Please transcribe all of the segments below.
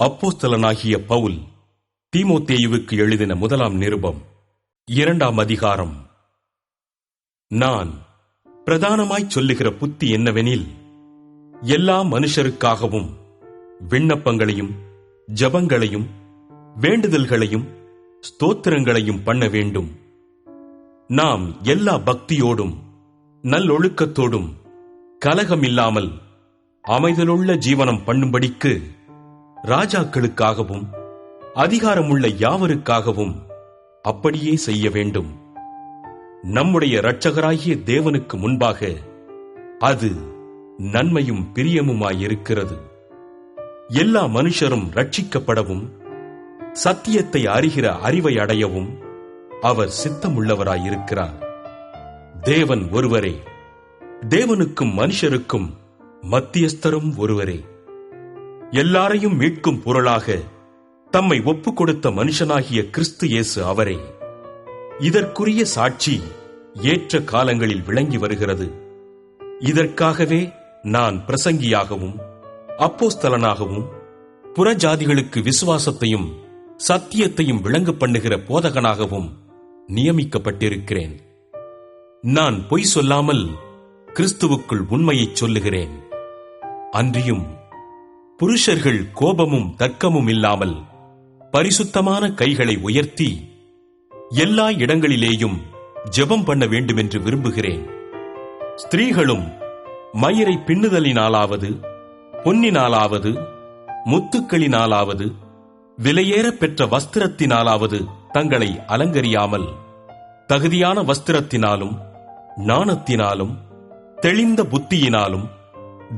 அப்போஸ்தலனாகிய பவுல் தீமோத்தேயுவுக்கு எழுதின முதலாம் நிருபம் 2ஆம் அதிகாரம். நான் பிரதானமாய்ச் சொல்லுகிற புத்தி என்னவெனில், எல்லா மனுஷருக்காகவும் விண்ணப்பங்களையும் ஜெபங்களையும் வேண்டுதல்களையும் ஸ்தோத்திரங்களையும் பண்ண வேண்டும். நாம் எல்லா பக்தியோடும் நல்லொழுக்கத்தோடும் கலகமில்லாமல் அமைதலுள்ள ஜீவனம் பண்ணும்படிக்கு ராஜாக்களுக்காகவும் அதிகாரமுள்ள யாவருக்காகவும் அப்படியே செய்ய வேண்டும். நம்முடைய இரட்சகராகிய தேவனுக்கு முன்பாக அது நன்மையும் பிரியமுமாயிருக்கிறது. எல்லா மனுஷரும் ரட்சிக்கப்படவும் சத்தியத்தை அறிகிற அறிவை அடையவும் அவர் சித்தமுள்ளவராயிருக்கிறார். தேவன் ஒருவரே, தேவனுக்கும் மனுஷருக்கும் மத்தியஸ்தரும் ஒருவரே. எல்லாரையும் மீட்கும் பொருளாக தம்மை ஒப்புக் கொடுத்த மனுஷனாகிய கிறிஸ்து இயேசு அவரே. இதற்குரிய சாட்சி ஏற்ற காலங்களில் விளங்கி வருகிறது. இதற்காகவே நான் பிரசங்கியாகவும் அப்போஸ்தலனாகவும் புறஜாதிகளுக்கு விசுவாசத்தையும் சத்தியத்தையும் விளங்க பண்ணுகிற போதகனாகவும் நியமிக்கப்பட்டிருக்கிறேன். நான் பொய் சொல்லாமல் கிறிஸ்துவுக்குள் உண்மையைச் சொல்லுகிறேன். அன்றியும் புருஷர்கள் கோபமும் தர்க்கமும் இல்லாமல் பரிசுத்தமான கைகளை உயர்த்தி எல்லா இடங்களிலேயும் ஜெபம் பண்ண வேண்டுமென்று விரும்புகிறேன். ஸ்திரீகளும் மயிரை பின்னுதலினாலாவது பொன்னினாலாவது முத்துக்களினாலாவது விலையேற பெற்ற வஸ்திரத்தினாலாவது தங்களை அலங்கரியாமல் தகுதியான வஸ்திரத்தினாலும் நாணத்தினாலும் தெளிந்த புத்தியினாலும்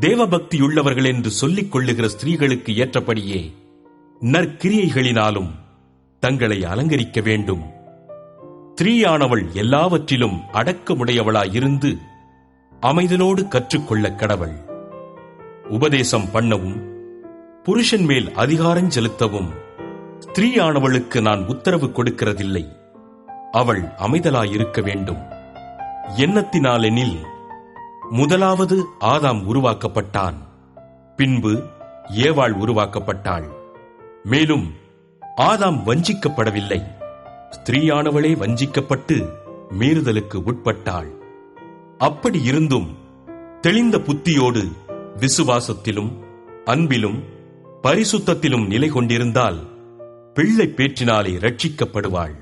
தேவபக்தியுள்ளவர்கள் என்று சொல்லிக் கொள்ளுகிற ஸ்திரீகளுக்கு ஏற்றபடியே நற்கிரியைகளினாலும் தங்களை அலங்கரிக்க வேண்டும். ஸ்திரீயானவள் எல்லாவற்றிலும் அடக்கமுடையவளாயிருந்து அமைதலோடு கற்றுக்கொள்ள கடவள். உபதேசம் பண்ணவும் புருஷன் மேல் அதிகாரம் செலுத்தவும் ஸ்திரீயானவளுக்கு நான் உத்தரவு கொடுக்கிறதில்லை. அவள் அமைதலாயிருக்க வேண்டும். எண்ணத்தினாலெனில், முதலாவது ஆதாம் உருவாக்கப்பட்டான், பின்பு ஏவாள் உருவாக்கப்பட்டாள். மேலும் ஆதாம் வஞ்சிக்கப்படவில்லை, ஸ்திரீயானவளே வஞ்சிக்கப்பட்டு மீறுதலுக்கு உட்பட்டாள். அப்படி இருந்தும் தெளிந்த புத்தியோடு விசுவாசத்திலும் அன்பிலும் பரிசுத்தத்திலும் நிலை கொண்டிருந்தால் பிள்ளை பேற்றினாலே ரட்சிக்கப்படுவாள்.